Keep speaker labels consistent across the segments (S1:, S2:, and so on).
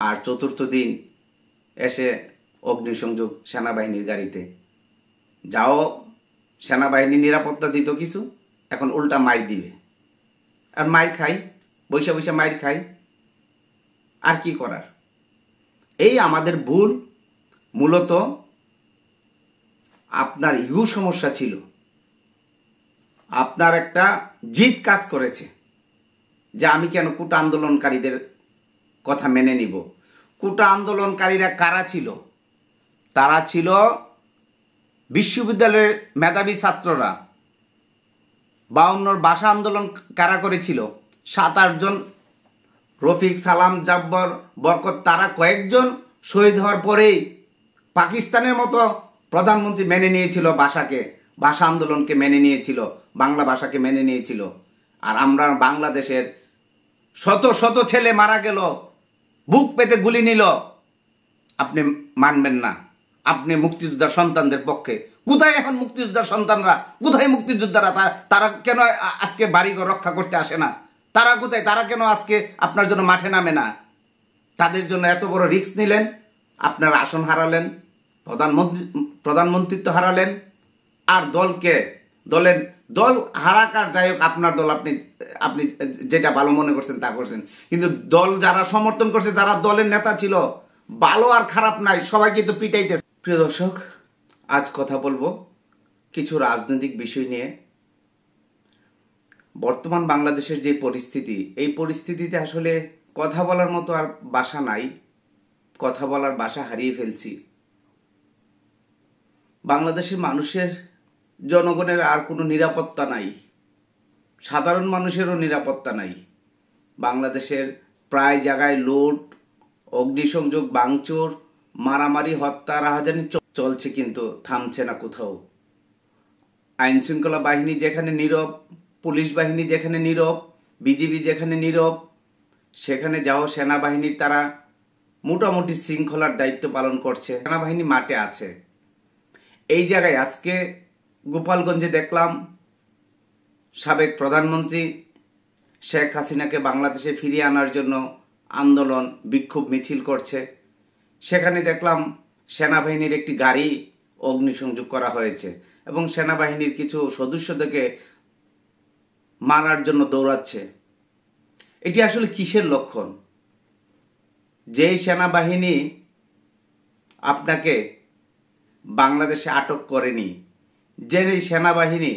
S1: আর চতুর্থ দিন এসে অগ্নিসংযোগ সেনাবাহিনীর গাড়িতে। যাও সেনাবাহিনী নিরাপত্তা দিত কিছু, এখন উল্টা মাইর দিবে। আর মাইর খাই, বৈশা বৈশা মাইর খাই, আর কি করার। এই আমাদের ভুল। মূলত আপনার ইগো সমস্যা ছিল, আপনার একটা জিদ কাজ করেছে যে আমি কেন কোটা আন্দোলনকারীদের কথা মেনে নিব। কোটা আন্দোলনকারীরা কারা ছিল? তারা ছিল বিশ্ববিদ্যালয়ের মেধাবী ছাত্ররা। 52 ভাষা আন্দোলন কারা করেছিল? 7-8 জন, রফিক, সালাম, জাব্বর, বরকত, তারা কয়েকজন শহীদ হওয়ার পরেই পাকিস্তানের মতো প্রধানমন্ত্রী মেনে নিয়েছিল ভাষা আন্দোলনকে মেনে নিয়েছিল, বাংলা ভাষাকে মেনে নিয়েছিল। আর আমরা বাংলাদেশের শত শত ছেলে মারা গেল, বুক পেতে গুলি নিল, আপনি মানবেন না। আপনি মুক্তিযোদ্ধার সন্তানদের পক্ষে। কোথায় এখন মুক্তিযোদ্ধার সন্তানরা? কোথায় মুক্তিযোদ্ধারা? তারা কেন আজকে বাড়িঘর রক্ষা করতে আসে না? তারা কোথায়? তারা কেন আজকে আপনার জন্য মাঠে নামে না? তাদের জন্য এত বড় রিস্ক নিলেন, আপনার আসন হারালেন, প্রধানমন্ত্রিত্ব হারালেন, আর দল হারাকার যাই হোক, আপনার দল, আপনি যেটা ভালো মনে করছেন তা করছেন। কিন্তু দল যারা সমর্থন করছে, যারা দলের নেতা ছিল, ভালো আর খারাপ নাই, সবাইকে তো পিটাইতেছে। প্রিয় দর্শক, আজ কথা বলবো কিছু রাজনৈতিক বিষয় নিয়ে। বর্তমান বাংলাদেশের যে পরিস্থিতি, এই পরিস্থিতিতে আসলে কথা বলার মতো আর ভাষা নাই, কথা বলার ভাষা হারিয়ে ফেলছি। বাংলাদেশের মানুষের, জনগণের আর কোনো নিরাপত্তা নাই, সাধারণ মানুষেরও নিরাপত্তা নাই। বাংলাদেশের প্রায় জায়গায় লুট, অগ্নিসংযোগ, ভাঙচুর, মারামারি, হত্যা, রাহাজানি চলছে, কিন্তু থামছে না কোথাও। আইন শৃঙ্খলা বাহিনী যেখানে নীরব, পুলিশ বাহিনী যেখানে নীরব, বিজিবি যেখানে নীরব, সেখানে যাও সেনাবাহিনীর তারা মোটামুটি শৃঙ্খলার দায়িত্ব পালন করছে, সেনাবাহিনী মাঠে আছে। এই জায়গায় আজকে গোপালগঞ্জে দেখলাম সাবেক প্রধানমন্ত্রী শেখ হাসিনাকে বাংলাদেশে ফিরিয়ে আনার জন্য আন্দোলন, বিক্ষোভ মিছিল করছে। সেখানে দেখলাম সেনাবাহিনীর একটি গাড়ি অগ্নিসংযোগ করা হয়েছে এবং সেনাবাহিনীর কিছু সদস্যদেরকে মারার জন্য দৌড়াচ্ছে। এটি আসলে কিসের লক্ষণ? যেই সেনাবাহিনী আপনাকে বাংলাদেশে আটক করেনি, যেই সেনাবাহিনী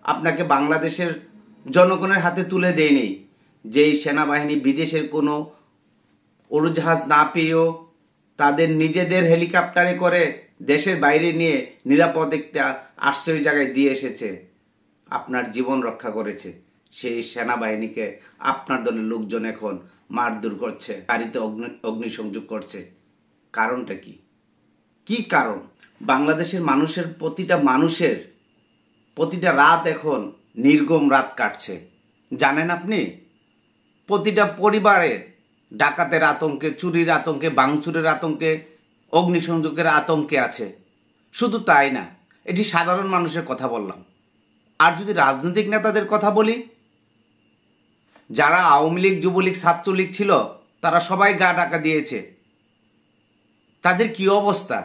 S1: আপনাকে বাংলাদেশের জনগণের হাতে তুলে দেয়নি, যেই সেনাবাহিনী বিদেশের কোনো উড়োজাহাজ না পেয়েও তাদের নিজেদের হেলিকপ্টারে করে দেশের বাইরে নিয়ে নিরাপদ একটা আশ্রয় জায়গায় দিয়ে এসেছে, আপনার জীবন রক্ষা করেছে, সেই সেনাবাহিনীকে আপনার দলের লোকজন এখন মারধর করছে, গাড়িতে অগ্নিসংযোগ করছে। কারণটা কি? কি কারণ? বাংলাদেশের প্রতিটা রাত এখন নির্গম রাত কাটছে। জানেন আপনি, প্রতিটা পরিবারে ডাকাতের আতঙ্কে, চুরির আতঙ্কে, ভাঙচুরের আতঙ্কে, অগ্নিসংযোগের আতঙ্কে আছে। শুধু তাই না, এটি সাধারণ মানুষের কথা বললাম। আর যদি রাজনৈতিক নেতাদের কথা বলি, যারা আওয়ামী লীগ, যুবলীগ, ছাত্রলীগ ছিল, তারা সবাই গা ঢাকা দিয়েছে। তাদের কি অবস্থা?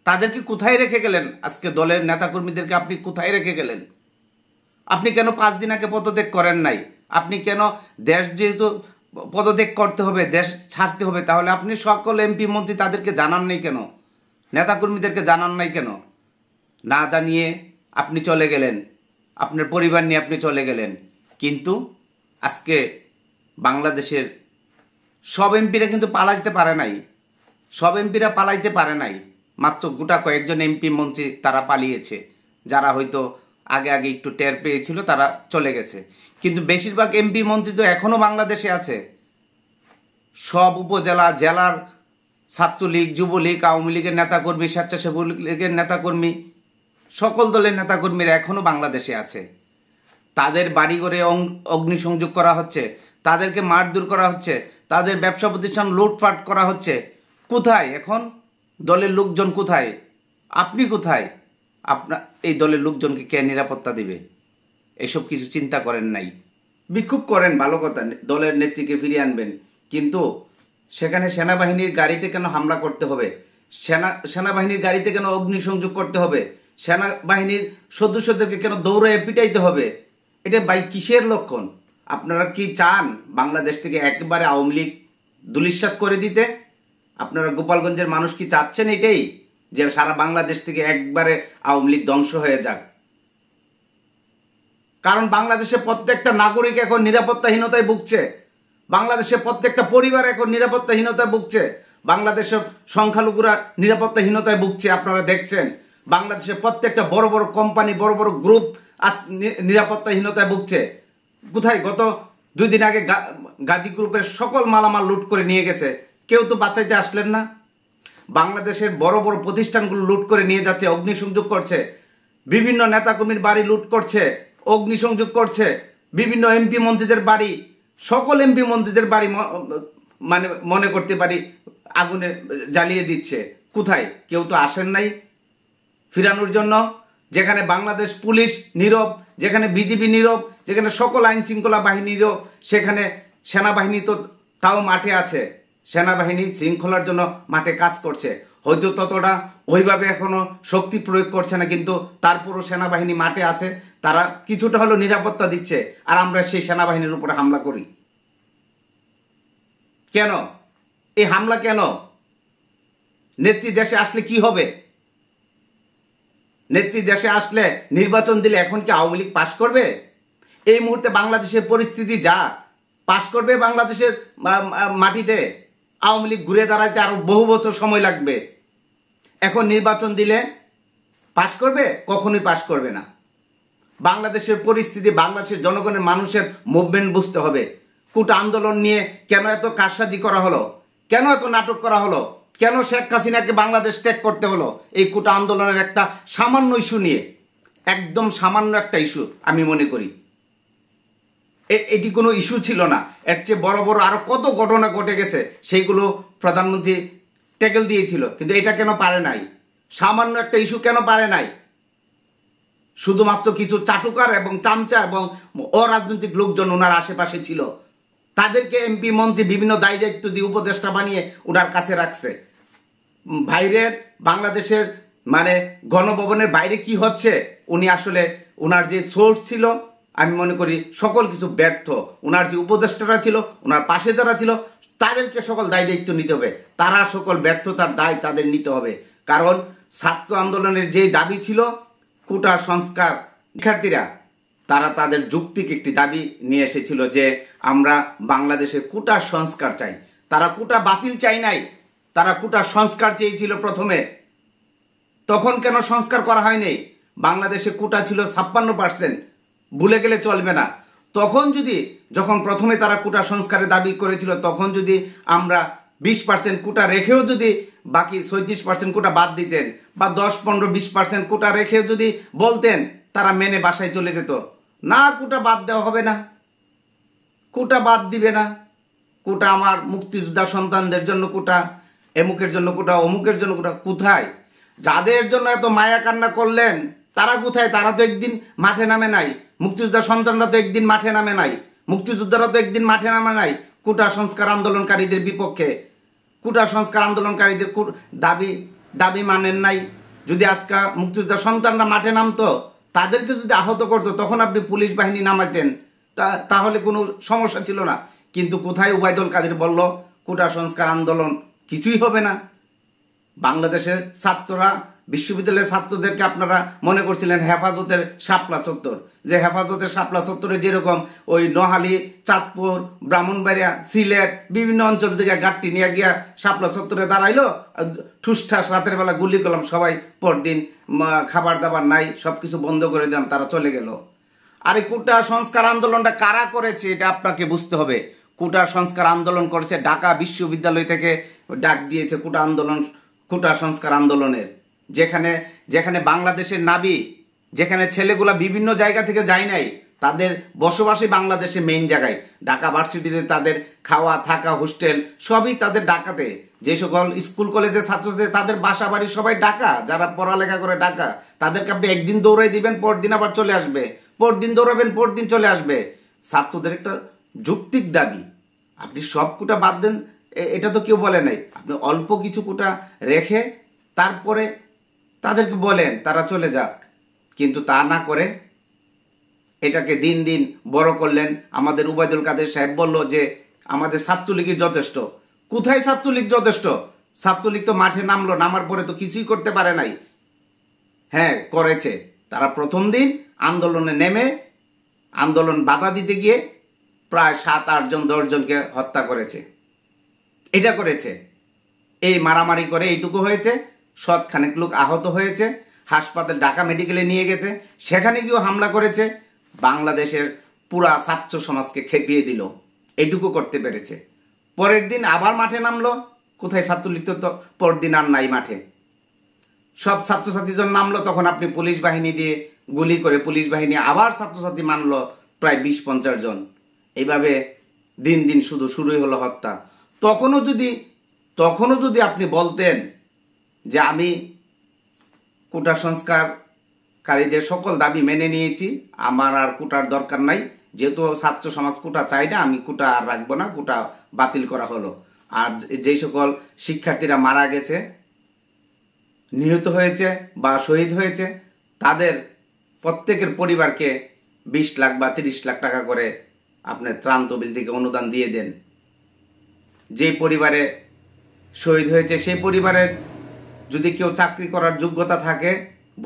S1: তাদেরকে কোথায় রেখে গেলেন? আজকে দলের নেতাকর্মীদেরকে আপনি কোথায় রেখে গেলেন? আপনি কেন 5 দিন আগে পদত্যাগ করেন নাই? আপনি কেন, দেশ যেহেতু পদত্যাগ করতে হবে, দেশ ছাড়তে হবে, তাহলে আপনি সকল এমপি মন্ত্রী তাদেরকে জানান নাই কেন? নেতাকর্মীদেরকে জানান নাই কেন? না জানিয়ে আপনি চলে গেলেন, আপনার পরিবার নিয়ে আপনি চলে গেলেন। কিন্তু আজকে বাংলাদেশের সব এমপিরা কিন্তু পালাইতে পারে নাই। মাত্র গোটা কয়েকজন এমপি মন্ত্রী তারা পালিয়েছে, যারা হয়তো আগে একটু টের পেয়েছিল, তারা চলে গেছে। কিন্তু বেশিরভাগ এমপি মন্ত্রী তো এখনো বাংলাদেশে আছে। সব উপজেলা, জেলার ছাত্রলীগ, যুবলীগ, আওয়ামী লীগের নেতাকর্মী, স্বেচ্ছাসেবক লীগের নেতাকর্মী, সকল দলের নেতাকর্মীরা এখনো বাংলাদেশে আছে। তাদের বাড়িঘরে অগ্নিসংযোগ করা হচ্ছে, তাদেরকে মারধর করা হচ্ছে, তাদের ব্যবসা প্রতিষ্ঠান লুটপাট করা হচ্ছে। কোথায় এখন দলের লোকজন? কোথায়? আপনি কোথায়? আপনার এই দলের লোকজনকে কে নিরাপত্তা দিবে? এসব কিছু চিন্তা করেন নাই। বিক্ষোভ করেন, ভালো কথা, দলের নেত্রীকে ফিরিয়ে আনবেন, কিন্তু সেখানে সেনাবাহিনীর গাড়িতে কেন হামলা করতে হবে? সেনাবাহিনীর গাড়িতে কেন অগ্নিসংযোগ করতে হবে? সেনাবাহিনীর সদস্যদেরকে কেন দৌড়ে পিটাইতে হবে? এটা ভাই কিসের লক্ষণ? আপনারা কি চান বাংলাদেশ থেকে একেবারে আওয়ামী লীগ ধূলিসাৎ করে দিতে? আপনারা গোপালগঞ্জের মানুষ কি চাচ্ছেন এটাই, যে সারা বাংলাদেশ থেকে একবারে আওয়ামী লীগ ধ্বংস হয়ে যাক? কারণ বাংলাদেশের প্রত্যেকটা নাগরিক এখন নিরাপত্তাহীনতায় ভুগছে। বাংলাদেশের প্রত্যেকটা পরিবার এখন নিরাপত্তাহীনতায় ভুগছে। বাংলাদেশের সংখ্যালঘুরা নিরাপত্তাহীনতায় ভুগছে। আপনারা দেখছেন বাংলাদেশের প্রত্যেকটা বড় বড় কোম্পানি, বড় বড় গ্রুপ আজ নিরাপত্তাহীনতায় ভুগছে। কোথায়? গত 2 দিন আগে গাজী গ্রুপের সকল মালামাল লুট করে নিয়ে গেছে, কেউ তো বাঁচাইতে আসলেন না। বাংলাদেশের বড় বড় প্রতিষ্ঠানগুলো লুট করে নিয়ে যাচ্ছে, অগ্নিসংযোগ করছে, বিভিন্ন নেতাকর্মীর বাড়ি লুট করছে, অগ্নিসংযোগ করছে, বিভিন্ন এমপি মন্ত্রীদের বাড়ি, সকল এমপি মন্ত্রীদের বাড়ি মানে মনে করতে পারি আগুনে জ্বালিয়ে দিচ্ছে। কোথায়? কেউ তো আসেন নাই ফিরানোর জন্য। যেখানে বাংলাদেশ পুলিশ নীরব, যেখানে বিজিবি নীরব, যেখানে সকল আইন শৃঙ্খলা বাহিনী নীরব, সেখানে সেনাবাহিনী তো তাও মাঠে আছে। সেনাবাহিনী শৃঙ্খলার জন্য মাঠে কাজ করছে, হয়তো ততটা ওইভাবে এখনো শক্তি প্রয়োগ করছে না, কিন্তু তারপরও সেনাবাহিনী মাঠে আছে, তারা কিছুটা হলো নিরাপত্তা দিচ্ছে, আর আমরা সেই সেনাবাহিনীর উপরে হামলা করি কেন? এই হামলা কেন? নেত্রী দেশে আসলে কি হবে? নেত্রী দেশে আসলে নির্বাচন দিলে এখন কি আওয়ামী লীগ পাশ করবে? এই মুহূর্তে বাংলাদেশের পরিস্থিতি যা, পাশ করবে বাংলাদেশের মাটিতে আওয়ামী লীগ ঘুরে দাঁড়াইতে আরো বহু বছর সময় লাগবে। এখন নির্বাচন দিলে পাশ করবে? কখনোই পাশ করবে না। বাংলাদেশের পরিস্থিতি, বাংলাদেশের জনগণের মানুষের মুভমেন্ট বুঝতে হবে। কোটা আন্দোলন নিয়ে কেন এত কারসাজি করা হলো? কেন এত নাটক করা হলো? কেন শেখ হাসিনাকে বাংলাদেশ ত্যাগ করতে হলো? এই কোটা আন্দোলনের একটা সামান্য ইস্যু নিয়ে, একদম সামান্য একটা ইস্যু আমি মনে করি। এটি কোনো ইস্যু ছিল না। এর চেয়ে বড় বড় আরো কত ঘটনা ঘটে গেছে, সেইগুলো প্রধানমন্ত্রী ট্যাকেল দিয়েছিল, কিন্তু এটা কেন পারে নাই? সামান্য একটা ইস্যু কেন পারে নাই? শুধুমাত্র কিছু চাটুকার এবং চামচা এবং অরাজনৈতিক লোকজন ওনার আশেপাশে ছিল, তাদেরকে এমপি মন্ত্রী বিভিন্ন দায় দায়িত্ব দিয়ে উপদেষ্টা বানিয়ে ওনার কাছে রাখছে। বাইরের বাংলাদেশের মানে গণভবনের বাইরে কি হচ্ছে, উনি আসলে ওনার যে সোর্স ছিল, আমি মনে করি সকল কিছু ব্যর্থ। ওনার যে উপদেষ্টারা ছিল, ওনার পাশে যারা ছিল, তাদেরকে সকল দায় দায়িত্ব নিতে হবে। তারা সকল ব্যর্থতার দায় তাদের নিতে হবে। কারণ ছাত্র আন্দোলনের যে দাবি ছিল কোটা সংস্কার, শিক্ষার্থীরা তারা তাদের যৌক্তিক একটি দাবি নিয়ে এসেছিল যে আমরা বাংলাদেশে কোটা সংস্কার চাই। তারা কোটা বাতিল চাই নাই, তারা কোটা সংস্কার চেয়েছিল প্রথমে। তখন কেন সংস্কার করা হয়নি? বাংলাদেশে কোটা ছিল 56%, ভুলে গেলে চলবে না। তখন যখন প্রথমে তারা কোটা সংস্কারের দাবি করেছিল, তখন যদি আমরা 20% কোটা রেখেও যদি বাকি 37% কোটা বাদ দিতেন, বা 10, 15, 20% কোটা রেখেও যদি বলতেন, তারা মেনে বাসায় চলে যেত। না, কোটা বাদ দেওয়া হবে না, কোটা বাদ দিবে না। কোটা আমার মুক্তিযোদ্ধা সন্তানদের জন্য কোটা, এমুকের জন্য কোটা, অমুকের জন্য কোটা। কোথায়? যাদের জন্য এত মায়া কান্না করলেন তারা কোথায়? তারা তো একদিন মাঠে নামে নাই। মুক্তিযোদ্ধা সন্তানরা তো একদিন মাঠে নামে নাই, মুক্তিযোদ্ধারা তো একদিন মাঠে নামে নাই কোটা সংস্কার আন্দোলনকারীদের বিপক্ষে। কোটা সংস্কার আন্দোলনকারীদের দাবি মানেন নাই। যদি আজকে মুক্তিযোদ্ধা সন্তানরা মাঠে নামতো, তাদেরকে যদি আহত করতো, তখন আপনি পুলিশ বাহিনী নামাইতেন, তাহলে কোনো সমস্যা ছিল না। কিন্তু কোথায় ওবায়দুল কাদের বলল কোটা সংস্কার আন্দোলন কিছুই হবে না। বাংলাদেশের ছাত্ররা, বিশ্ববিদ্যালয়ের ছাত্রদেরকে আপনারা মনে করছিলেন হেফাজতের শাপলা চত্বর, যে হেফাজতের শাপলা চত্বরে যেরকম ওই নোহালী, চাঁদপুর, ব্রাহ্মণবাড়িয়া, সিলেট বিভিন্ন অঞ্চল থেকে গাড়ি নিয়ে গিয়া শাপলা চত্বরে দাঁড়াইলো, ঠুসঠাস রাতের বেলা গুলি করলাম, সবাই পরদিন খাবার দাবার নাই, সবকিছু বন্ধ করে দিলাম, তারা চলে গেল। আর এই কোটা সংস্কার আন্দোলনটা কারা করেছে এটা আপনাকে বুঝতে হবে। কোটা সংস্কার আন্দোলন করেছে ঢাকা বিশ্ববিদ্যালয় থেকে ডাক দিয়েছে কোটা সংস্কার আন্দোলনের, যেখানে বাংলাদেশের নাবি, যেখানে ছেলেগুলা বিভিন্ন জায়গা থেকে যায় নাই, তাদের বসবাসী বাংলাদেশে মেইন জায়গায়, ঢাকা ভার্সিটিতে তাদের খাওয়া থাকা হোস্টেল সবই তাদের ঢাকাতে। যে সকল স্কুল কলেজের ছাত্রদের তাদের বাসা বাড়ি সবাই ঢাকা, যারা পড়ালেখা করে ঢাকা, তাদেরকে আপনি একদিন দৌড়াই দিবেন, পরদিন আবার চলে আসবে, পরদিন দৌড়াবেন, পরদিন চলে আসবে। ছাত্রদের একটা যৌক্তিক দাবি, আপনি সব কোটা বাদ দেন, এটা তো কেউ বলে নাই। আপনি অল্প কিছু কোটা রেখে তারপরে তাদেরকে বলেন তারা চলে যাক, কিন্তু তা না করে এটাকে দিন দিন বড় করলেন। আমাদের উবায়দুল কাদের সাহেব বলল যে আমাদের ছাত্রলীগই যথেষ্ট। কোথায় ছাত্রলীগ যথেষ্ট? ছাত্রলীগ তো মাঠে নামলো, নামার পরে তো কিছুই করতে পারে নাই। হ্যাঁ করেছে, তারা প্রথম দিন আন্দোলনে নেমে আন্দোলন বাধা দিতে গিয়ে প্রায় 7-8 জন 10 জনকে হত্যা করেছে। এটা করেছে, এই মারামারি করে এইটুকু হয়েছে। খানেক লোক আহত হয়েছে, হাসপাতাল ঢাকা মেডিকেলে নিয়ে গেছে, সেখানে গিয়েও হামলা করেছে, বাংলাদেশের পুরা ছাত্র সমাজকে খেপিয়ে দিল। এইটুকু করতে পেরেছে। পরের দিন আবার মাঠে নামলো। কোথায় ছাত্রলীগ? তো পরের দিন আর নাই মাঠে। সব ছাত্রছাত্রীজন নামলো, তখন আপনি পুলিশ বাহিনী দিয়ে গুলি করে পুলিশ বাহিনী আবার ছাত্রছাত্রী মানলো প্রায় 20-50 জন। এইভাবে দিন দিন শুধু শুরুই হলো হত্যা। তখনও যদি আপনি বলতেন যে আমি কোটা সংস্কারকারীদের সকল দাবি মেনে নিয়েছি, আমার আর কোটার দরকার নাই, যেহেতু ছাত্র সমাজ কোটা চাই না, আমি কোটা আর রাখবো না, কোটা বাতিল করা হলো। আর যেই সকল শিক্ষার্থীরা মারা গেছে, নিহত হয়েছে বা শহীদ হয়েছে, তাদের প্রত্যেকের পরিবারকে 20 লাখ বা 30 লাখ টাকা করে আপনার ত্রাণ তহবিল থেকে অনুদান দিয়ে দেন। যে পরিবারে শহীদ হয়েছে সেই পরিবারের যদি কেউ চাকরি করার যোগ্যতা থাকে,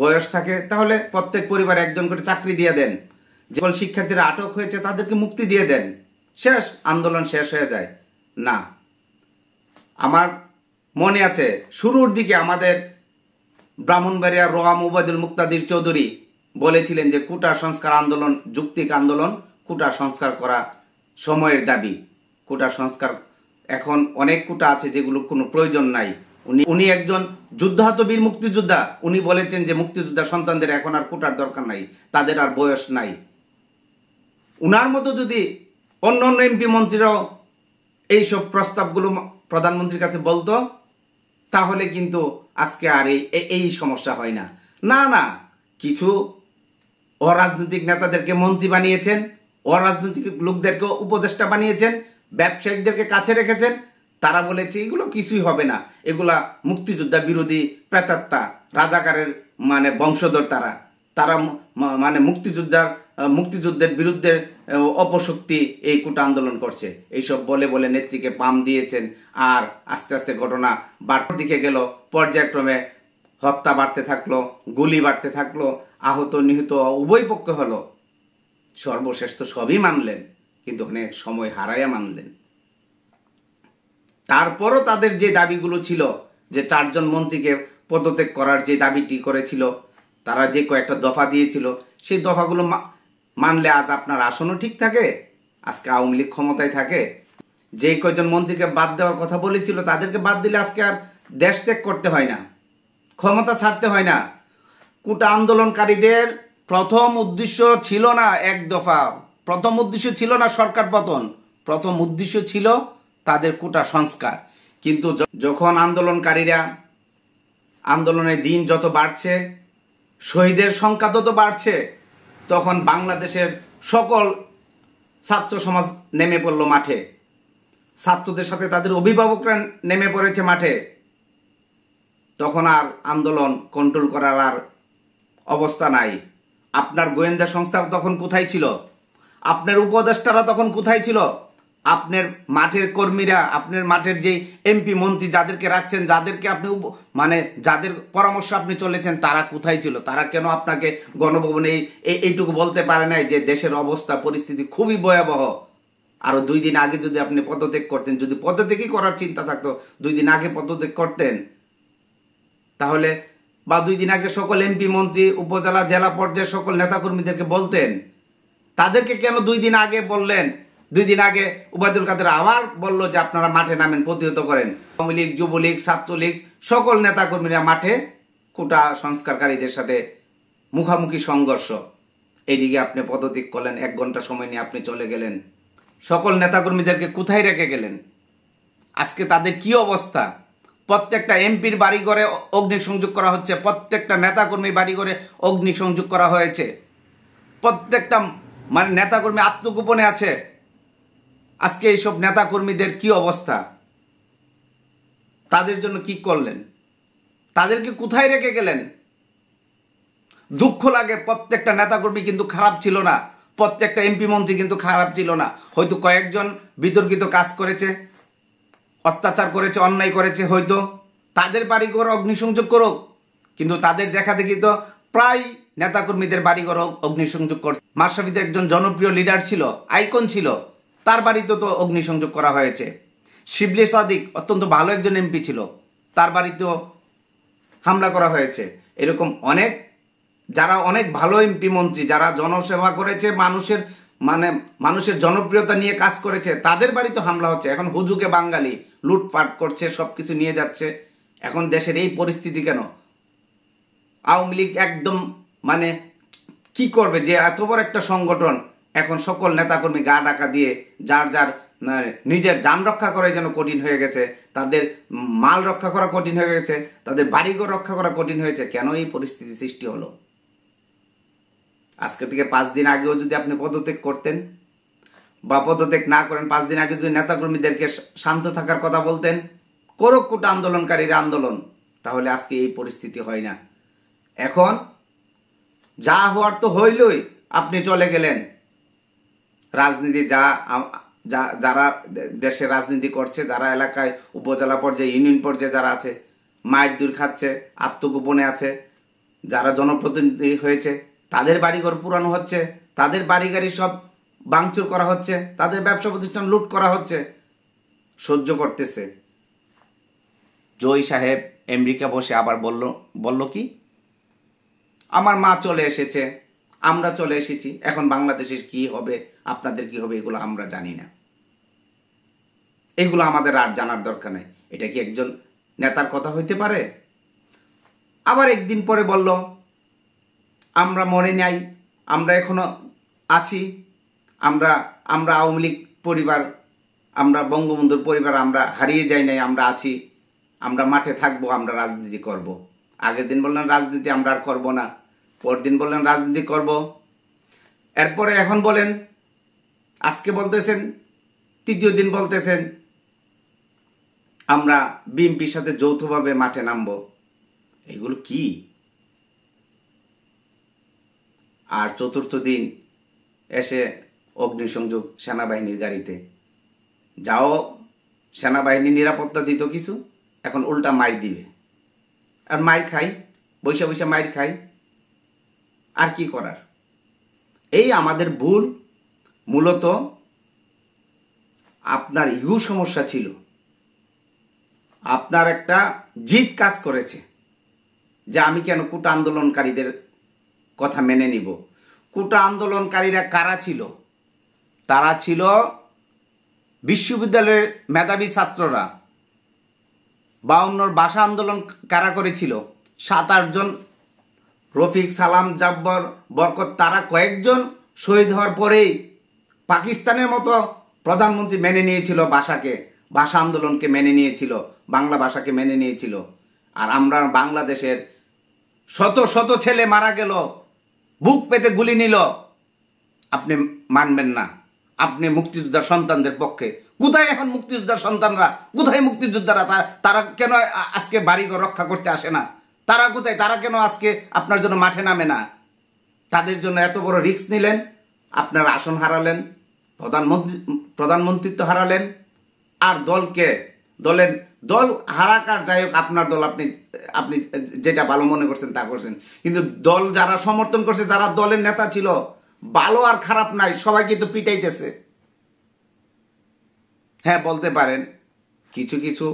S1: বয়স থাকে, তাহলে প্রত্যেক পরিবারে একজন করে চাকরি দিয়ে দেন। যে সকল শিক্ষার্থীরা আটক হয়েছে তাদেরকে মুক্তি দিয়ে দেন, শেষ, আন্দোলন শেষ হয়ে যায়। না, আমার মনে আছে শুরুর দিকে আমাদের ব্রাহ্মণবাড়িয়ার রোয়াম উবায়দুল মুক্তাদির চৌধুরী বলেছিলেন যে কোটা সংস্কার আন্দোলন যৌক্তিক আন্দোলন, কোটা সংস্কার করা সময়ের দাবি। কোটা সংস্কার, এখন অনেক কোটা আছে যেগুলো কোনো প্রয়োজন নাই। উনি একজন যুদ্ধাহত বীর মুক্তিযোদ্ধা, উনি বলেছেন যে মুক্তিযোদ্ধা সন্তানদের এখন আর কোটার দরকার নাই, তাদের আর বয়স নাই। উনার মতো যদি অন্য অন্য এমপি মন্ত্রীরাও এইসব প্রস্তাবগুলো প্রধানমন্ত্রীর কাছে বলতো, তাহলে কিন্তু আজকে আর এই সমস্যা হয় না। না, কিছু অরাজনৈতিক নেতাদেরকে মন্ত্রী বানিয়েছেন, অরাজনৈতিক লোকদেরকে উপদেষ্টা বানিয়েছেন, ব্যবসায়িকদেরকে কাছে রেখেছেন। তারা বলেছে এগুলো কিছুই হবে না, এগুলা মুক্তিযোদ্ধা বিরোধী প্রেতাত্মা, রাজাকারের মানে বংশধর, তারা মানে মুক্তিযুদ্ধের বিরুদ্ধে অপশক্তি এই কোটা আন্দোলন করছে, এইসব বলে বলে নেত্রীকে পাম দিয়েছেন। আর আস্তে আস্তে ঘটনা বাড়ার দিকে গেল, পর্যায়ক্রমে হত্যা বাড়তে থাকলো, গুলি বাড়তে থাকলো, আহত নিহত উভয় পক্ষ হলো। সর্বশেষ তো সবই মানলেন, কিন্তু অনেক সময় হারাইয়া মানলেন। তারপরও তাদের যে দাবিগুলো ছিল, যে 4 জন মন্ত্রীকে পদত্যাগ করার যে দাবিটি করেছিল, তারা যে কয়েকটা দফা দিয়েছিল, সেই দফাগুলো মানলে আজ আপনার আসনও ঠিক থাকে, আজকে আওয়ামী লীগ ক্ষমতায় থাকে। যে কয়জন মন্ত্রীকে বাদ দেওয়ার কথা বলেছিল, তাদেরকে বাদ দিলে আজকে আর দেশ ত্যাগ করতে হয় না, ক্ষমতা ছাড়তে হয় না। কোটা আন্দোলনকারীদের প্রথম উদ্দেশ্য ছিল না এক দফা, প্রথম উদ্দেশ্য ছিল না সরকার পতন, প্রথম উদ্দেশ্য ছিল তাদের কোটা সংস্কার। কিন্তু যখন আন্দোলনকারীরা আন্দোলনের দিন যত বাড়ছে, শহীদের সংখ্যা তত বাড়ছে, তখন বাংলাদেশের সকল ছাত্র সমাজ নেমে পড়ল মাঠে, ছাত্রদের সাথে তাদের অভিভাবকরা নেমে পড়েছে মাঠে। তখন আর আন্দোলন কন্ট্রোল করার আর অবস্থা নাই। আপনার গোয়েন্দা সংস্থা তখন কোথায় ছিল? আপনার উপদেষ্টারা তখন কোথায় ছিল? আপনার মাঠের কর্মীরা, আপনার মাঠের যে এমপি মন্ত্রী যাদেরকে রাখছেন, যাদেরকে আপনি মানে যাদের পরামর্শ আপনি চলেছেন, তারা কোথায় ছিল? তারা কেন আপনাকে গণভবনে এইটুকু বলতে পারে নাই যে দেশের অবস্থা পরিস্থিতি খুবই ভয়াবহ? আরো 2 দিন আগে যদি আপনি পদত্যাগ করতেন, যদি পদত্যাগই করার চিন্তা থাকতো, 2 দিন আগে পদত্যাগ করতেন, তাহলে বা 2 দিন আগে সকল এমপি মন্ত্রী, উপজেলা জেলা পর্যায়ে সকল নেতাকর্মীদেরকে বলতেন। তাদেরকে কেন 2 দিন আগে বললেন? 2 দিন আগে উবায়দুল কাদের আবার বলল যে আপনারা মাঠে নামেন, প্রতিহত করেন। আওয়ামী লীগ, যুবলীগ, ছাত্রলীগ সকল নেতাকর্মীরা মাঠে কোটা সংস্কারকারীদের সাথে মুখামুখি সংঘর্ষ। এইদিকে আপনি পদত্যাগ করলেন, 1 ঘন্টা সময় নিয়ে আপনি চলে গেলেন। সকল নেতাকর্মীদেরকে কোথায় রেখে গেলেন? আজকে তাদের কি অবস্থা? প্রত্যেকটা এমপির বাড়ি ঘরে অগ্নিসংযোগ করা হচ্ছে, প্রত্যেকটা নেতাকর্মীর বাড়ি ঘরে অগ্নিসংযোগ করা হয়েছে, প্রত্যেকটা মানে নেতাকর্মী আত্মগোপনে আছে। আজকে এইসব নেতাকর্মীদের কি অবস্থা, তাদের জন্য কি করলেন, তাদেরকে কোথায় রেখে গেলেন? দুঃখ লাগে। প্রত্যেকটা নেতাকর্মী কিন্তু খারাপ ছিল না, প্রত্যেকটা এমপি মন্ত্রী কিন্তু খারাপ ছিল না। হয়তো কয়েকজন বিতর্কিত কাজ করেছে, অত্যাচার করেছে, অন্যায় করেছে, হয়তো তাদের বাড়িঘর অগ্নিসংযোগ করুক, কিন্তু তাদের দেখা দেখি তো প্রায় নেতাকর্মীদের বাড়িঘর অগ্নিসংযোগ করছে। মাশরাফি তো একজন জনপ্রিয় লিডার ছিল, আইকন ছিল, তার বাড়িতে তো অগ্নিসংযোগ করা হয়েছে। শিবলি সাদিক অত্যন্ত ভালো একজন এমপি ছিল, তার বাড়িতেও হামলা করা হয়েছে। এরকম অনেক, যারা অনেক ভালো এমপি মন্ত্রী, যারা জনসেবা করেছে, মানুষের জনপ্রিয়তা নিয়ে কাজ করেছে, তাদের বাড়িতে হামলা হচ্ছে। এখন হুজুকে বাঙালি লুটপাট করছে, সবকিছু নিয়ে যাচ্ছে। এখন দেশের এই পরিস্থিতি কেন? আওয়ামী লীগ একদম কি করবে? যে এত বড় একটা সংগঠন, এখন সকল নেতাকর্মী গা ঢাকা দিয়ে যার যার নিজের যান রক্ষা করা যেন কঠিন হয়ে গেছে, তাদের মাল রক্ষা করা কঠিন হয়ে গেছে, তাদের বাড়িঘর রক্ষা করা কঠিন হয়েছে। কেন এই পরিস্থিতি সৃষ্টি হলো? আজকে থেকে 5 দিন আগেও যদি আপনি পদত্যাগ করতেন, বা পদত্যাগ না করেন, 5 দিন আগে যদি নেতাকর্মীদেরকে শান্ত থাকার কথা বলতেন, করুক কোটা আন্দোলনকারীরা আন্দোলন, তাহলে আজকে এই পরিস্থিতি হয় না। এখন যা হওয়ার তো হইলই, আপনি চলে গেলেন। রাজনীতি যারা দেশে রাজনীতি করছে, যারা এলাকায় উপজেলা পর্যায়ে, ইউনিয়ন পর্যায়ে যারা আছে, মায়ের দূর খাচ্ছে, আত্মগোপনে আছে, যারা জনপ্রতিনিধি হয়েছে, তাদের বাড়িঘর পুরানো হচ্ছে, তাদের বাড়ি গাড়ি সব ভাঙচুর করা হচ্ছে, তাদের ব্যবসা প্রতিষ্ঠান লুট করা হচ্ছে, সহ্য করতেছে। জয় সাহেব আমেরিকা বসে আবার বলল কি, আমার মা চলে এসেছে, আমরা চলে এসেছি, এখন বাংলাদেশের কি হবে, আপনাদের কি হবে, এগুলো আমরা জানি না। এগুলো আমাদের আর জানার দরকার নেই। এটা কি একজন নেতার কথা হইতে পারে? আবার একদিন পরে বলল, আমরা মরে নাই, আমরা এখনো আছি, আমরা আওয়ামী লীগ পরিবার, আমরা বঙ্গবন্ধুর পরিবার, আমরা হারিয়ে যাই নাই, আমরা আছি, আমরা মাঠে থাকবো, আমরা রাজনীতি করব। আগের দিন বললেন রাজনীতি আমরা আর করবো না, পরদিন বললেন রাজনীতি করব, এরপরে এখন বলেন, আজকে বলতেছেন, তৃতীয় দিন বলতেছেন আমরা বিএনপির সাথে যৌথভাবে মাঠে নামবো। এগুলো কি? আর চতুর্থ দিন এসে অগ্নিসংযোগ সেনাবাহিনীর গাড়িতে। যাও, সেনাবাহিনী নিরাপত্তা দিত কিছু, এখন উল্টা মাইর দিবে, আর মাইর খাই, বৈশা বৈশা মাইর খাই, আর কি করার? এই আমাদের ভুল। মূলত আপনার ইগো সমস্যা ছিল, আপনার একটা জিদ কাজ করেছে যে আমি কেন কোটা আন্দোলনকারীদের কথা মেনে নিব। কোটা আন্দোলনকারীরা কারা ছিল? তারা ছিল বিশ্ববিদ্যালয়ের মেধাবী ছাত্ররা। 52 ভাষা আন্দোলন কারা করেছিল? 7-8 জন, রফিক, সালাম, জাব্বর, বরকত, তারা কয়েকজন শহীদ হওয়ার পরেই পাকিস্তানের মতো প্রধানমন্ত্রী মেনে নিয়েছিল ভাষাকে, ভাষা আন্দোলনকে মেনে নিয়েছিল, বাংলা ভাষাকে মেনে নিয়েছিল। আর আমরা বাংলাদেশের শত শত ছেলে মারা গেল, বুক পেতে গুলি নিল, আপনি মানবেন না? আপনি মুক্তিযোদ্ধার সন্তানদের পক্ষে। কোথায় এখন মুক্তিযোদ্ধার সন্তানরা? কোথায় মুক্তিযোদ্ধারা? তারা কেন আজকে বাড়িঘর রক্ষা করতে আসে না? তারা কোথায়? তারা কেন আজকে আপনার জন্য মাঠে নামে না? তাদের জন্য এত বড় রিস্ক নিলেন, আপনার আসন হারালেন, প্রধানমন্ত্রিত্ব হারালেন, আর দল হারাকার যাই হোক, আপনার দল, আপনি যেটা ভালো মনে করছেন তা করছেন, কিন্তু দল যারা সমর্থন করছে, যারা দলের নেতা ছিল, ভালো আর খারাপ নাই, সবাইকে তো পিটাইতেছে। হ্যাঁ, বলতে পারেন কিছু কিছু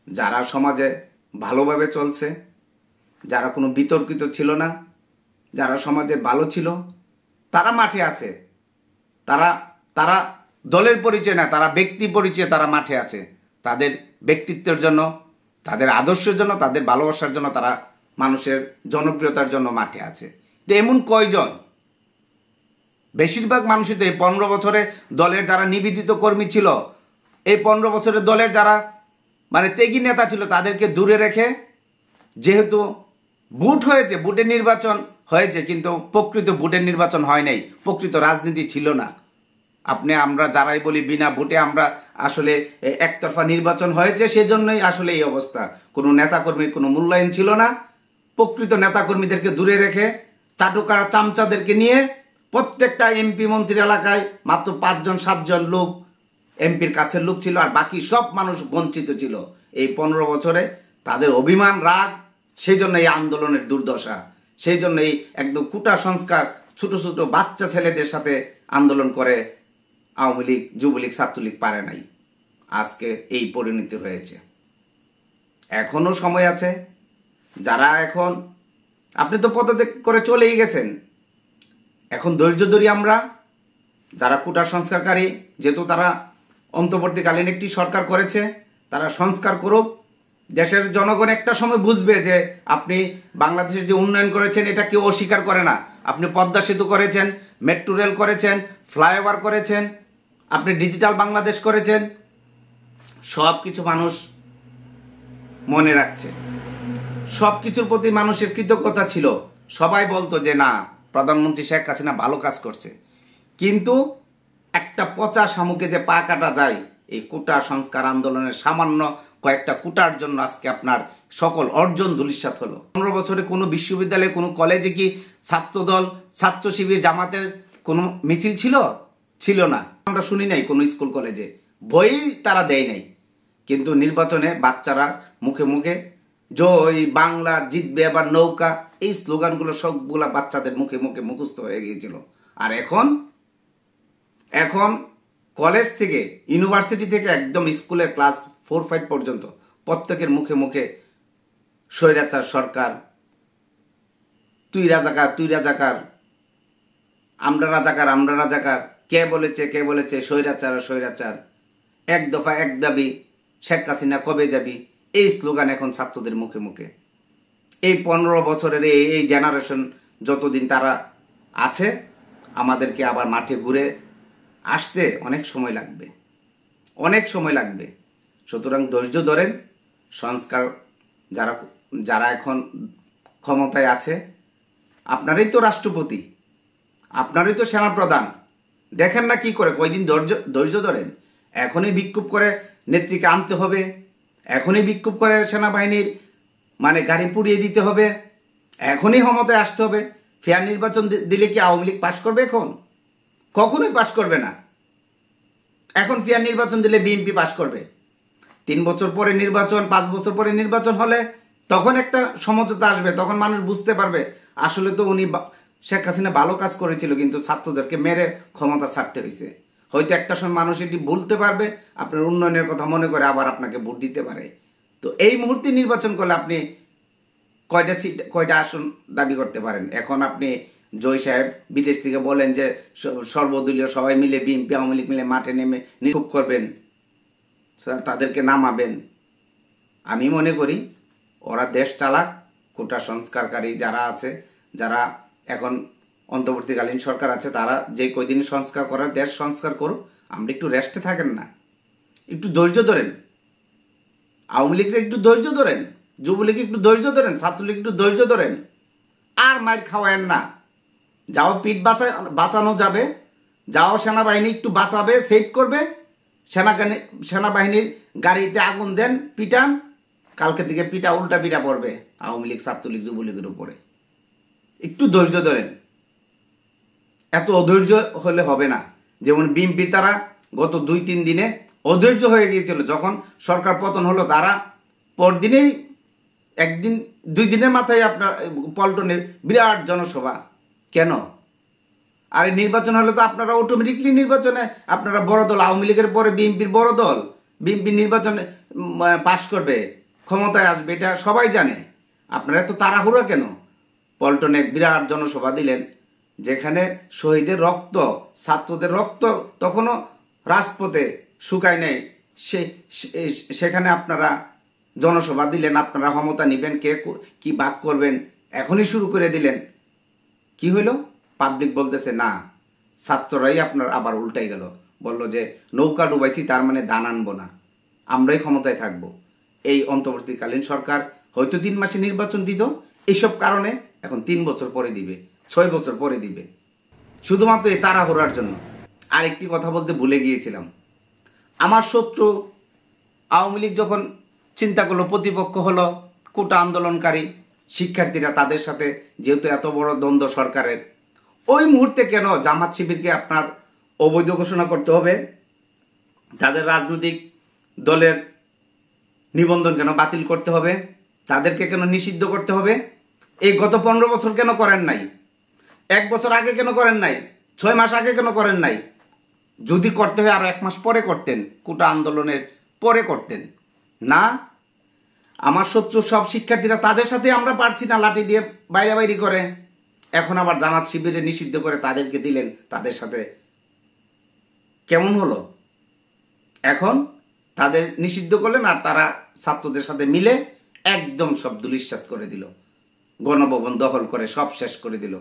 S1: যারা সমাজে ভালোভাবে চলছে, যারা কোনো বিতর্কিত ছিল না, যারা সমাজে ভালো ছিল, তারা মাঠে আছে। তারা দলের পরিচয় না, তারা ব্যক্তি পরিচয়, তারা মাঠে আছে। তাদের ব্যক্তিত্বের জন্য, তাদের আদর্শের জন্য, তাদের ভালোবাসার জন্য, তারা মানুষের জনপ্রিয়তার জন্য মাঠে আছে। তো এমন কয়জন? বেশিরভাগ মানুষই তো এই 15 বছরে দলের যারা নিবেদিত কর্মী ছিল, এই 15 বছরের দলের যারা ত্যাগী নেতা ছিল, তাদেরকে দূরে রেখে, যেহেতু ভোট হয়েছে, ভোটের নির্বাচন হয়েছে, কিন্তু প্রকৃত ভোটের নির্বাচন হয় নাই, প্রকৃত রাজনীতি ছিল না। আপনি আমরা যারাই বলি বিনা ভোটে আমরা আসলে একতরফা নির্বাচন হয়েছে, সেজন্যই আসলে এই অবস্থা। কোনো নেতাকর্মীর কোনো মূল্যায়ন ছিল না। প্রকৃত নেতাকর্মীদেরকে দূরে রেখে চাটুকার চামচাদেরকে নিয়ে প্রত্যেকটা এমপি মন্ত্রীর এলাকায় মাত্র 5জন 7জন লোক এমপির কাছের লোক ছিল, আর বাকি সব মানুষ বঞ্চিত ছিল। এই 15 বছরে তাদের অভিমান, রাগ, সেই জন্য এই আন্দোলনের দুর্দশা। সেই জন্য এই একদম কুটা সংস্কার, ছোট ছোট বাচ্চা ছেলেদের সাথে আন্দোলন করে আওয়ামী লীগ, যুবলীগ, ছাত্রলীগ পারে নাই। আজকে এই পরিণতি হয়েছে। এখনো সময় আছে। যারা এখন, আপনি তো পদত্যাগ করে চলেই গেছেন, এখন ধৈর্য ধরি আমরা। যারা কুটা সংস্কারকারী, যেহেতু তারা অন্তর্বর্তীকালীন একটি সরকার করেছে, তারা সংস্কার করুক। দেশের জনগণ একটা সময় বুঝবে যে আপনি বাংলাদেশের যে উন্নয়ন করেছেন এটা কেউ অস্বীকার করে না। আপনি পদ্মা সেতু করেছেন, মেট্রো রেল করেছেন, ফ্লাইওভার করেছেন, আপনি ডিজিটাল বাংলাদেশ করেছেন, সব কিছু মানুষ মনে রাখছে। সব কিছুর প্রতি মানুষের কৃতজ্ঞতা ছিল। সবাই বলতো যে না, প্রধানমন্ত্রী শেখ হাসিনা ভালো কাজ করছে। কিন্তু একটা পচা শামুকে যে পা কাটা যায়, এই কুটা সংস্কার আন্দোলনের সামান্য কয়েকটা কুটার জন্য আজকে আপনার সকল অর্জন ধূলিসাৎ হলো। 15 বছরে কোনো বিশ্ববিদ্যালয়ে, কোনো কলেজে কি ছাত্রদল, ছাত্র শিবির, জামাতের কোনো মিছিল ছিল? ছিল না। আমরা শুনি নাই কোনো স্কুল কলেজে, বই তারা দেয় নাই। কিন্তু নির্বাচনে বাচ্চারা মুখে মুখে জয় বাংলা জিতবে আবার নৌকা, এই স্লোগানগুলো সবগুলা বাচ্চাদের মুখে মুখে মুখস্থ হয়ে গিয়েছিল। আর এখন কলেজ থেকে, ইউনিভার্সিটি থেকে, একদম স্কুলের ক্লাস 4-5 পর্যন্ত প্রত্যেকের মুখে মুখে স্বৈরাচার সরকার, তুই রাজাকার, তুই রাজাকার, আমরা রাজাকার, আমরা রাজাকার, কে বলেছে স্বৈরাচার, স্বৈরাচার, এক দফা এক দাবি, শেখ হাসিনা কবে যাবি, এই স্লোগান এখন ছাত্রদের মুখে মুখে। এই 15 বছরের এই জেনারেশন যতদিন তারা আছে, আমাদেরকে আবার মাঠে ঘুরে আসতে অনেক সময় লাগবে, অনেক সময় লাগবে। সুতরাং ধৈর্য ধরেন। সংস্কার যারা এখন ক্ষমতায় আছে, আপনারই তো রাষ্ট্রপতি, আপনারই তো সেনাপ্রধান, দেখেন না কি করে, কয়দিন ধৈর্য ধরেন। এখনই বিক্ষোভ করে নেত্রীকে আনতে হবে, এখনই বিক্ষোভ করে সেনাবাহিনীর গাড়ি পুড়িয়ে দিতে হবে, এখনই ক্ষমতায় আসতে হবে। ফেয়ার নির্বাচন দিলে কি আওয়ামী লীগ পাশ করবে? এখন কখনোই পাশ করবে না। এখন ফেয়ার নির্বাচন দিলে বিএনপি পাশ করবে। 3 বছর পরে নির্বাচন, 5 বছর পরে নির্বাচন হলে তখন একটা সমঝোতা আসবে। তখন মানুষ বুঝতে পারবে আসলে তো উনি শেখ হাসিনা ভালো কাজ করেছিল, কিন্তু ছাত্রদেরকে মেরে ক্ষমতা ছাড়তে হয়েছে। হয়তো একটা সময় মানুষ এটি ভুলতে পারবে, আপনার উন্নয়নের কথা মনে করে আবার আপনাকে ভোট দিতে পারে। তো এই মুহূর্তে নির্বাচন করলে আপনি কয়টা সিট, কয়টা আসন দাবি করতে পারেন? এখন আপনি জয় সাহেব বিদেশ থেকে বলেন যে সর্বদলীয় সবাই মিলে, বিএনপি আওয়ামী লীগ মিলে মাঠে নেমে বিক্ষোভ করবেন, তাদেরকে নামাবেন। আমি মনে করি ওরা দেশ চালাক। কোটা সংস্কারকারী যারা আছে, যারা এখন অন্তর্বর্তীকালীন সরকার আছে, তারা যে কয়দিন সংস্কার করার, দেশ সংস্কার করুক। আমরা একটু রেস্টে থাকেন না, একটু ধৈর্য ধরেন। আওয়ামী লীগের একটু ধৈর্য ধরেন, যুবলীগ একটু ধৈর্য ধরেন, ছাত্রলীগ একটু ধৈর্য ধরেন। আর মাইর খাওয়ায়েন না। যাও পিঠ বাঁচানো যাবে, যাও সেনাবাহিনী একটু বাঁচাবে, সেভ করবে, সেনাবাহিনীর গাড়িতে আগুন দেন, পিটান। কালকে থেকে উল্টা পিটা পড়বে আওয়ামী লীগ, ছাত্রলীগ, যুবলীগের উপরে। একটু ধৈর্য ধরেন। এত অধৈর্য হলে হবে না। যেমন বিএনপি, তারা গত 2-3 দিনে অধৈর্য হয়ে গিয়েছিল। যখন সরকার পতন হলো, তারা পরদিনেই 1-2 দিনের মাথায় আপনার পল্টনে বিরাট জনসভা। কেন? আর নির্বাচন হলে তো আপনারা অটোমেটিকলি নির্বাচনে আপনারা বড় দল, আওয়ামী লীগের পরে বিএনপির বড় দল, বিএনপি নির্বাচনে পাশ করবে, ক্ষমতায় আসবে, এটা সবাই জানে। আপনারা তো তাড়াহুড়া কেন? পল্টনে বিরাট জনসভা দিলেন, যেখানে শহীদের রক্ত, ছাত্রদের রক্ত তখনও রাজপথে শুকায় নেই, সেখানে আপনারা জনসভা দিলেন। আপনারা ক্ষমতা নেবেন, কে কি ভাগ করবেন এখনই শুরু করে দিলেন। কি হইল? পাবলিক বলতেছে না, ছাত্ররাই আপনার আবার উল্টাই গেল, বলল যে নৌকা ডুবাইছি, তার মানে দান আনবো না, আমরাই ক্ষমতায় থাকব। এই অন্তর্বর্তীকালীন সরকার হয়তো 3 মাসে নির্বাচন দিত, এইসব কারণে এখন 3 বছর পরে দিবে, 6 বছর পরে দিবে, শুধুমাত্র এই তাড়াহুড়ার জন্য। আরেকটি কথা বলতে ভুলে গিয়েছিলাম। আমার শত্রু আওয়ামী লীগ যখন চিন্তা করলো প্রতিপক্ষ হলো কোটা আন্দোলনকারী শিক্ষার্থীরা, তাদের সাথে যেহেতু এত বড় দ্বন্দ্ব সরকারের, ওই মুহূর্তে কেন জামাত শিবিরকে আপনার অবৈধ ঘোষণা করতে হবে? তাদের রাজনৈতিক দলের নিবন্ধন কেন বাতিল করতে হবে? তাদেরকে কেন নিষিদ্ধ করতে হবে? এই গত 15 বছর কেন করেন নাই? 1 বছর আগে কেন করেন নাই? 6 মাস আগে কেন করেন নাই? যদি করতে হয় আরো 1 মাস পরে করতেন, কোটা আন্দোলনের পরে করতেন না। আমার শত্রু সব শিক্ষার্থীরা, তাদের সাথে আমরা পারছি না লাঠি দিয়ে বাইরে করে, এখন আবার জামাত শিবিরে নিষিদ্ধ করে তাদেরকে দিলেন তাদের সাথে। কেমন হলো? এখন তাদের নিষিদ্ধ করলেন আর তারা ছাত্রদের সাথে মিলে একদম সব ধূলিসাৎ করে দিল, গণভবন দখল করে সব শেষ করে দিল।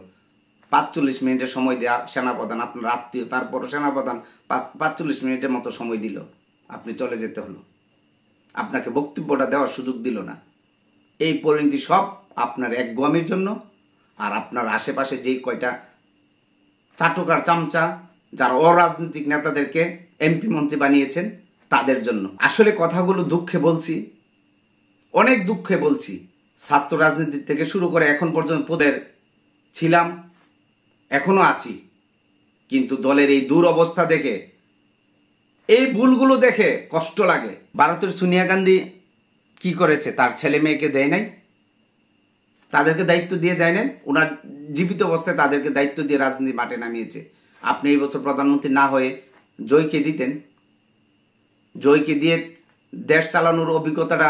S1: 45 মিনিটের সময় দেওয়া সেনাপ্রধান, আপনার আত্মীয়, তারপরও সেনাপ্রধান 45 মিনিটের মতো সময় দিল, আপনি চলে যেতে হলো, আপনাকে বক্তব্যটা দেওয়ার সুযোগ দিল না। এই পরিণতি সব আপনার একগুয়ামির জন্য আর আপনার আশেপাশে যেই কয়টা চাটুকার চামচা যারা অরাজনৈতিক নেতাদেরকে এমপি মন্ত্রী বানিয়েছেন তাদের জন্য। আসলে কথাগুলো দুঃখে বলছি, অনেক দুঃখে বলছি। ছাত্র রাজনীতি থেকে শুরু করে এখন পর্যন্ত পদের ছিলাম, এখনো আছি, কিন্তু দলের এই দুরবস্থা দেখে, এই ভুলগুলো দেখে কষ্ট লাগে। ভারতের সোনিয়া গান্ধী কি করেছে? তার ছেলে মেয়েকে দেয় নাই, তাদেরকে দায়িত্ব দিয়ে যায় নাই। ওনার জীবিত অবস্থায় তাদেরকে দায়িত্ব দিয়ে রাজনীতি মাঠে নামিয়েছে। আপনি এই বছর প্রধানমন্ত্রী না হয়ে জয়কে দিতেন, জয়কে দিয়ে দেশ চালানোর অভিজ্ঞতাটা,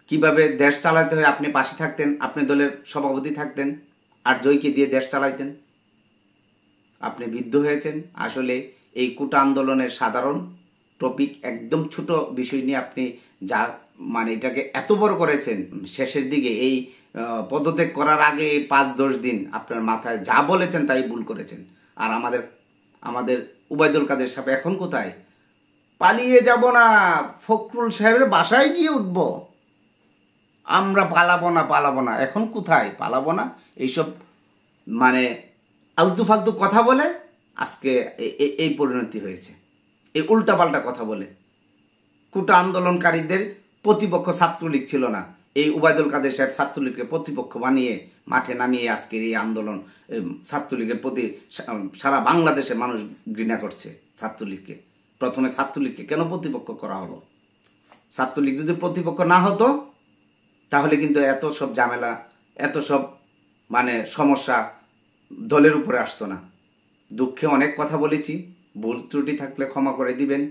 S1: কিভাবে দেশ চালাতে হয় আপনি পাশে থাকতেন, আপনি দলের সভাপতি থাকতেন আর জয়কে দিয়ে দেশ চালাইতেন। আপনি বিদ্ধ হয়েছেন। আসলে এই কোটা আন্দোলনের সাধারণ টপিক, একদম ছোট বিষয় নিয়ে আপনি যা মানে এটাকে এত বড় করেছেন, শেষের দিকে এই পদত্যাগ করার আগে 5-10 দিন আপনার মাথায় যা বলেছেন তাই ভুল করেছেন। আর আমাদের উবাইদুল কাদের সাহেব এখন কোথায়? পালিয়ে যাব না, ফখরুল সাহেবের বাসায় গিয়ে উঠব, আমরা পালাবো না। এখন কোথায়? পালাবো না, এইসব মানে আলতু ফালতু কথা বলে আজকে এই পরিণতি হয়েছে। এই উল্টাপাল্টা কথা বলে। কোটা আন্দোলনকারীদের প্রতিপক্ষ ছাত্রলীগ ছিল না, এই উবাইদুল কাদের সাহেব ছাত্রলীগকে প্রতিপক্ষ বানিয়ে মাঠে নামিয়ে আজকের এই আন্দোলন, ছাত্রলীগের প্রতি সারা বাংলাদেশে মানুষ ঘৃণা করছে ছাত্রলীগকে। প্রথমে ছাত্রলীগকে কেন প্রতিপক্ষ করা হলো? ছাত্রলীগ যদি প্রতিপক্ষ না হতো তাহলে কিন্তু এত সব ঝামেলা, এত সব মানে সমস্যা দলের উপরে আসতো না। দুঃখে অনেক কথা বলেছি, ভুল ত্রুটি থাকলে ক্ষমা করে দিবেন।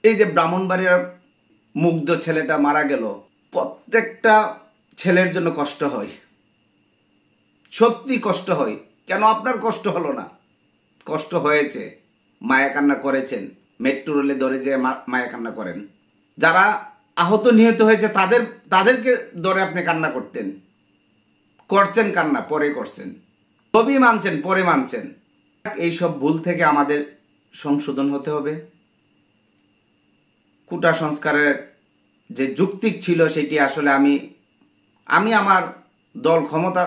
S1: এই যে ব্রাহ্মণবাড়িয়ার মুগ্ধ ছেলেটা মারা গেল, প্রত্যেকটা ছেলের জন্য কষ্ট হয়, সত্যি কষ্ট হয়। কেন আপনার কষ্ট হলো না? কষ্ট হয়েছে, মায়া কান্না করেছেন, মেট্রো রেলে ধরে যে মায়া কান্না করেন। যারা আহত নিহত হয়েছে তাদেরকে ধরে আপনি কান্না করছেন কান্না, পরে করছেন, সবই মানছেন, পরে মানছেন। এইসব ভুল থেকে আমাদের সংশোধন হতে হবে। কোটা সংস্কারের যে যৌক্তিক ছিল সেটি আসলে আমি আমার দল ক্ষমতা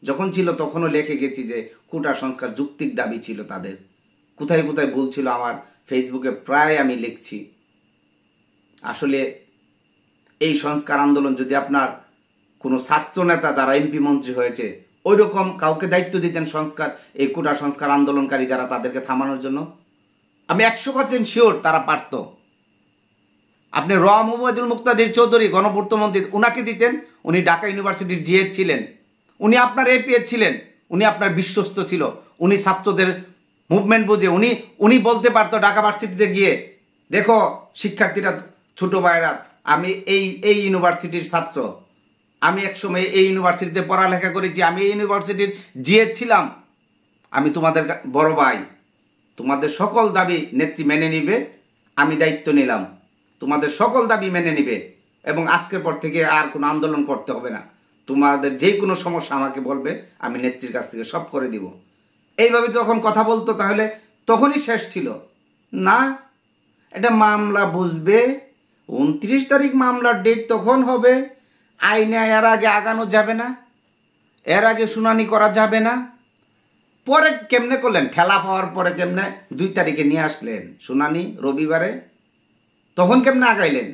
S1: যখন ছিল তখনও লিখে গেছি যে কোটা সংস্কার যৌক্তিক দাবি ছিল তাদের। কোথায় কোথায় ভুল ছিল আমার ফেসবুকে প্রায় আমি লিখছি। আসলে এই সংস্কার আন্দোলন যদি আপনার কোনো ছাত্র নেতা যারা এমপি মন্ত্রী হয়েছে ওই রকম কাউকে দায়িত্ব দিতেন সংস্কার, এই কোটা সংস্কার আন্দোলনকারী যারা, তাদেরকে থামানোর জন্য, আমি 100% শিওর তারা পারত। আপনি ওবায়দুল মুক্তাদির চৌধুরী গণপূর্ত মন্ত্রী, উনাকে দিতেন, উনি ঢাকা ইউনিভার্সিটির জিএইচ ছিলেন, উনি আপনার এপিএইচ ছিলেন, উনি আপনার বিশ্বস্ত ছিল, উনি ছাত্রদের মুভমেন্ট বুঝে উনি বলতে পারতো ঢাকা ভার্সিটিতে গিয়ে, দেখো শিক্ষার্থীরা, ছোট ভাইরা, আমি এই ইউনিভার্সিটির ছাত্র, আমি একসময় এই ইউনিভার্সিটিতে পড়ালেখা করেছি, আমি এই ইউনিভার্সিটির জিএইচ ছিলাম, আমি তোমাদের বড় ভাই, তোমাদের সকল দাবি নেত্রী মেনে নিবে, আমি দায়িত্ব নিলাম, তোমাদের সকল দাবি মেনে নিবে এবং আজকের পর থেকে আর কোনো আন্দোলন করতে হবে না, তোমাদের যে কোনো সমস্যা আমাকে বলবে, আমি নেত্রীর কাছ থেকে সব করে দিব। এইভাবে যখন কথা বলতো তাহলে তখনই শেষ ছিল না। এটা মামলা বুঝবে, 29 তারিখ মামলার ডেট তখন হবে, আইনে এর আগে আগানো যাবে না, এর আগে শুনানি করা যাবে না। পরে কেমনে করলেন? ঠেলা পাওয়ার পরে কেমনে 2 তারিখে নিয়ে আসলেন শুনানি রবিবারে? তখন কেমনে আগাইলেন?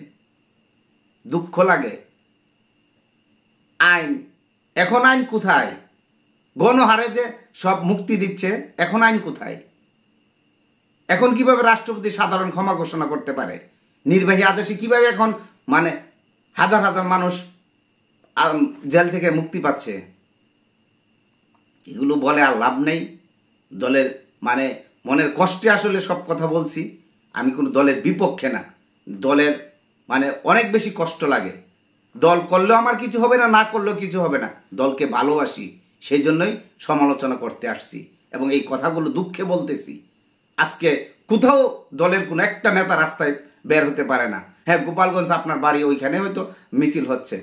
S1: দুঃখ লাগে। আইন, এখন আইন কোথায়? গণহারে যে সব মুক্তি দিচ্ছে, এখন আইন কোথায়? এখন কিভাবে রাষ্ট্রপতি সাধারণ ক্ষমা ঘোষণা করতে পারে? নির্বাহী আদেশে কিভাবে এখন মানে হাজার হাজার মানুষ জেল থেকে মুক্তি পাচ্ছে? এগুলো বলে আর লাভ নেই। দলের মানে মনের কষ্টে আসলে সব কথা বলছি। আমি কোনো দলের বিপক্ষে না, দলের মানে অনেক বেশি কষ্ট লাগে। দল করলেও আমার কিছু হবে না, না করলেও কিছু হবে না। দলকে ভালোবাসি, সেই জন্যই সমালোচনা করতে আসছি এবং এই কথাগুলো দুঃখে বলতেছি। আজকে কোথাও দলের কোনো একটা নেতা রাস্তায় বের হতে পারে না। হ্যাঁ, গোপালগঞ্জ আপনার বাড়ি, ওইখানে হয়তো মিছিল হচ্ছে,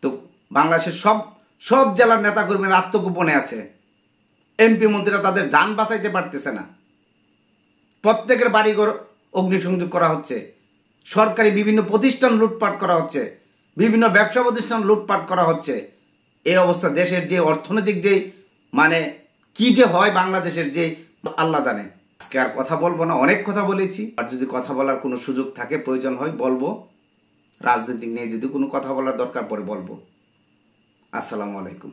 S1: তো বাংলাদেশের সব সব জেলার নেতাকর্মীরা আত্মগোপনে আছে। এমপি মন্ত্রীরা তাদের যান বাঁচাইতে পারতেছে না। প্রত্যেকের বাড়িঘর অগ্নিসংযোগ করা হচ্ছে, সরকারি বিভিন্ন প্রতিষ্ঠান লুটপাট করা হচ্ছে, বিভিন্ন ব্যবসা প্রতিষ্ঠান লুটপাট করা হচ্ছে। এই অবস্থা দেশের যে অর্থনৈতিক যে মানে কি যে হয় বাংলাদেশের, যে আল্লাহ জানে। আজকে আর কথা বলবো না, অনেক কথা বলেছি। আর যদি কথা বলার কোনো সুযোগ থাকে, প্রয়োজন হয় বলবো। রাজনৈতিক নিয়ে যদি কোনো কথা বলার দরকার পড়ে বলবো। আসসালামু আলাইকুম।